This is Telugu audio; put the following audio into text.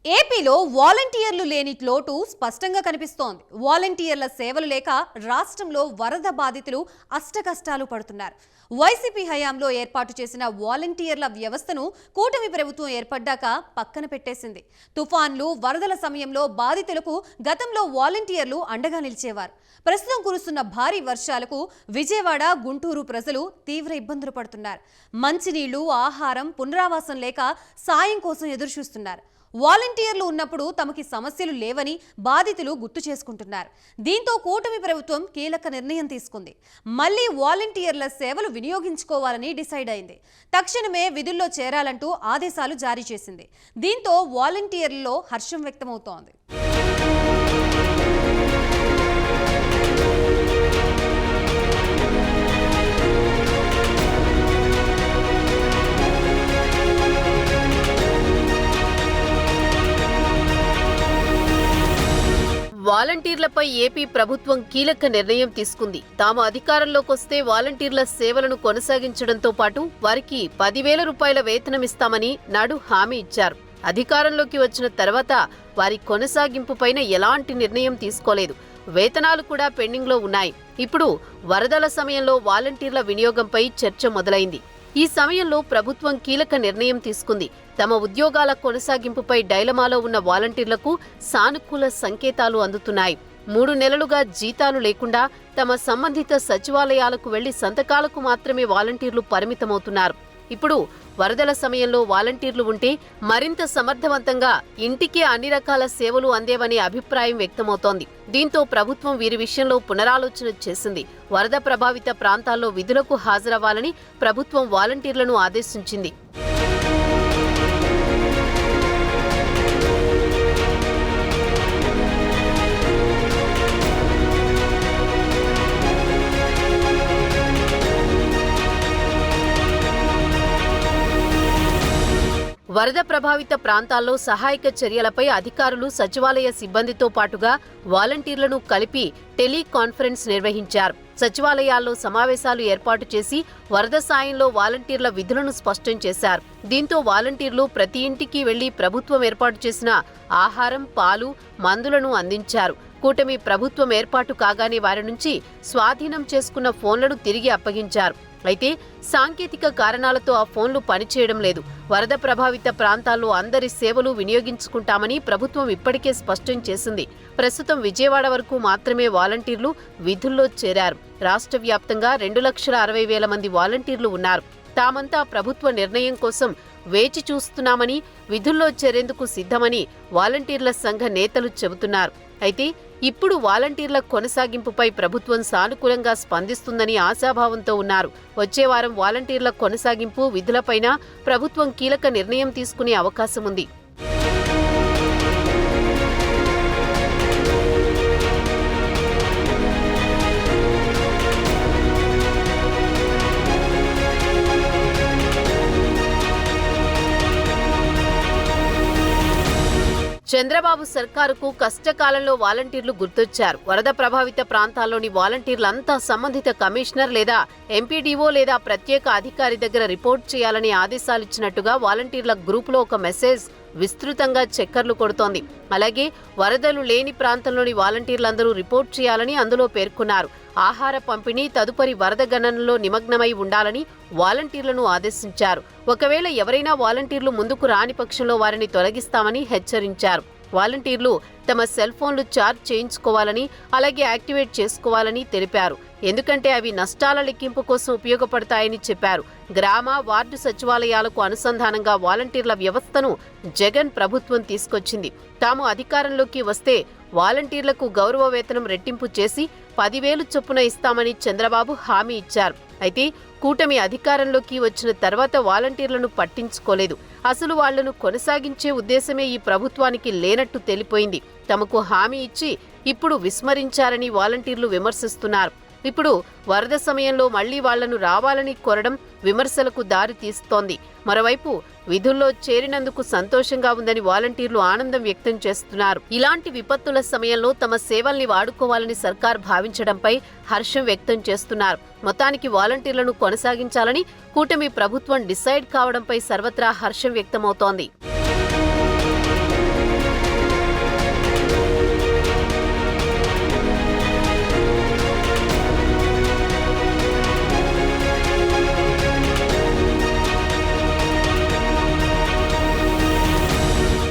ఏపీలో వాలంటీర్లు లేని లోటు స్పష్టంగా కనిపిస్తోంది. వాలంటీర్ల సేవలు లేక రాష్ట్రంలో వరద బాధితులు అష్టకష్టాలు పడుతున్నారు. వైసీపీ హయాంలో ఏర్పాటు చేసిన వాలంటీర్ల వ్యవస్థను కూటమి ప్రభుత్వం ఏర్పడ్డాక పక్కన పెట్టేసింది. తుఫాన్లు, వరదల సమయంలో బాధితులకు గతంలో వాలంటీర్లు అండగా నిలిచేవారు. ప్రస్తుతం కురుస్తున్న భారీ వర్షాలకు విజయవాడ, గుంటూరు ప్రజలు తీవ్ర ఇబ్బందులు పడుతున్నారు. మంచినీళ్లు, ఆహారం, పునరావాసం లేక సాయం కోసం ఎదురుచూస్తున్నారు. వాలంటీర్లు ఉన్నప్పుడు తమకి సమస్యలు లేవని బాధితులు గుర్తు చేసుకుంటున్నారు. దీంతో కూటమి ప్రభుత్వం కీలక నిర్ణయం తీసుకుంది. మళ్లీ వాలంటీర్ల సేవలు వినియోగించుకోవాలని డిసైడ్ అయింది. తక్షణమే విధుల్లో చేరాలంటూ ఆదేశాలు జారీ చేసింది. దీంతో వాలంటీర్లలో హర్షం వ్యక్తమవుతోంది. వాలంటీర్లపై ఏపీ ప్రభుత్వం కీలక నిర్ణయం తీసుకుంది. తాము అధికారంలోకి వస్తే వాలంటీర్ల సేవలను కొనసాగించడంతో పాటు వారికి 10,000 రూపాయల వేతనమిస్తామని నాడు హామీ ఇచ్చారు. అధికారంలోకి వచ్చిన తర్వాత వారి కొనసాగింపుపైన ఎలాంటి నిర్ణయం తీసుకోలేదు. వేతనాలు కూడా పెండింగ్లో ఉన్నాయి. ఇప్పుడు వరదల సమయంలో వాలంటీర్ల వినియోగంపై చర్చ మొదలైంది. ఈ సమయంలో ప్రభుత్వం కీలక నిర్ణయం తీసుకుంది. తమ ఉద్యోగాల కొనసాగింపుపై డైలమాలో ఉన్న వాలంటీర్లకు సానుకూల సంకేతాలు అందుతున్నాయి. 3 నెలలుగా జీతాలు లేకుండా తమ సంబంధిత సచివాలయాలకు వెళ్లి సంతకాలకు మాత్రమే వాలంటీర్లు పరిమితమవుతున్నారు. ఇప్పుడు వరదల సమయంలో వాలంటీర్లు ఉంటే మరింత సమర్థవంతంగా ఇంటికే అన్ని రకాల సేవలు అందేవనే అభిప్రాయం వ్యక్తమవుతోంది. దీంతో ప్రభుత్వం వీరి విషయంలో పునరాలోచన చేసింది. వరద ప్రభావిత ప్రాంతాల్లో విధులకు హాజరవ్వాలని ప్రభుత్వం వాలంటీర్లను ఆదేశించింది. వరద ప్రభావిత ప్రాంతాల్లో సహాయక చర్యలపై అధికారులు సచివాలయ సిబ్బందితో పాటుగా వాలంటీర్లను కలిపి టెలికాన్ఫరెన్స్ నిర్వహించారు. సచివాలయాల్లో సమావేశాలు ఏర్పాటు చేసి వరద సాయంలో వాలంటీర్ల విధులను స్పష్టం చేశారు. దీంతో వాలంటీర్లు ప్రతి ఇంటికి వెళ్లి ప్రభుత్వం ఏర్పాటు చేసిన ఆహారం, పాలు, మందులను అందించారు. కూటమి ప్రభుత్వం ఏర్పాటు కాగానే వారి నుంచి స్వాధీనం చేసుకున్న ఫోన్లను తిరిగి అప్పగించారు. అయితే సాంకేతిక కారణాలతో ఆ ఫోన్లు పనిచేయడం లేదు. వరద ప్రభావిత ప్రాంతాల్లో అందరి సేవలు వినియోగించుకుంటామని ప్రభుత్వం ఇప్పటికే స్పష్టం చేసింది. ప్రస్తుతం విజయవాడ వరకు మాత్రమే వాలంటీర్లు విధుల్లో చేరారు. రాష్ట్ర వ్యాప్తంగా 2,60,000 మంది వాలంటీర్లు ఉన్నారు. తామంతా ప్రభుత్వ నిర్ణయం కోసం వేచి చూస్తున్నామని, విధుల్లో చేరేందుకు సిద్ధమని వాలంటీర్ల సంఘ నేతలు చెబుతున్నారు. అయితే ఇప్పుడు వాలంటీర్ల కొనసాగింపుపై ప్రభుత్వం సానుకూలంగా స్పందిస్తుందని ఆశాభావంతో ఉన్నారు. వచ్చే వారం వాలంటీర్ల కొనసాగింపు విధులపైన ప్రభుత్వం కీలక నిర్ణయం తీసుకునే అవకాశం ఉంది. చంద్రబాబు సర్కారుకు కష్టకాలంలో వాలంటీర్లు గుర్తొచ్చారు. వరద ప్రభావిత ప్రాంతాల్లోని వాలంటీర్లంతా సంబంధిత కమిషనర్ లేదా ఎంపీడీఓ లేదా ప్రత్యేక అధికారి దగ్గర రిపోర్ట్ చేయాలని ఆదేశాలిచ్చినట్టుగా వాలంటీర్ల గ్రూపులో ఒక మెసేజ్ విస్తృతంగా చక్కర్లు కొడుతోంది. అలాగే వరదలు లేని ప్రాంతంలోని వాలంటీర్లందరూ రిపోర్ట్ చేయాలని అందులో పేర్కొన్నారు. ఆహార పంపిణీ, తదుపరి వరద గణనలో నిమగ్నమై ఉండాలని వాలంటీర్లను ఆదేశించారు. ఒకవేళ ఎవరైనా వాలంటీర్లు ముందుకు రాని పక్షంలో వారిని తొలగిస్తామని హెచ్చరించారు. వాలంటీర్లు తమ సెల్ ఫోన్లు ఛార్జ్ చేయించుకోవాలని, అలాగే యాక్టివేట్ చేసుకోవాలని తెలిపారు. ఎందుకంటే అవి నష్టాల లెక్కింపు కోసం ఉపయోగపడతాయని చెప్పారు. గ్రామ, వార్డు సచివాలయాలకు అనుసంధానంగా వాలంటీర్ల వ్యవస్థను జగన్ ప్రభుత్వం తీసుకొచ్చింది. తాము అధికారంలోకి వస్తే వాలంటీర్లకు గౌరవ వేతనం రెట్టింపు చేసి 10,000 చొప్పున ఇస్తామని చంద్రబాబు హామీ ఇచ్చారు. అయితే కూటమి అధికారంలోకి వచ్చిన తర్వాత వాలంటీర్లను పట్టించుకోలేదు. అసలు వాళ్లను కొనసాగించే ఉద్దేశమే ఈ ప్రభుత్వానికి లేనట్టు తెలిపోయింది. తమకు హామీ ఇచ్చి ఇప్పుడు విస్మరించారని వాలంటీర్లు విమర్శిస్తున్నారు. ఇప్పుడు వరద సమయంలో మళ్లీ వాళ్లను రావాలని కోరడం విమర్శలకు దారి తీస్తోంది. మరోవైపు విధుల్లో చేరినందుకు సంతోషంగా ఉందని వాలంటీర్లు ఆనందం వ్యక్తం చేస్తున్నారు. ఇలాంటి విపత్తుల సమయంలో తమ సేవల్ని వాడుకోవాలని సర్కార్ భావించడంపై హర్షం వ్యక్తం చేస్తున్నారు. మొత్తానికి వాలంటీర్లను కొనసాగించాలని కూటమి ప్రభుత్వం డిసైడ్ కావడంపై సర్వత్రా హర్షం వ్యక్తమవుతోంది.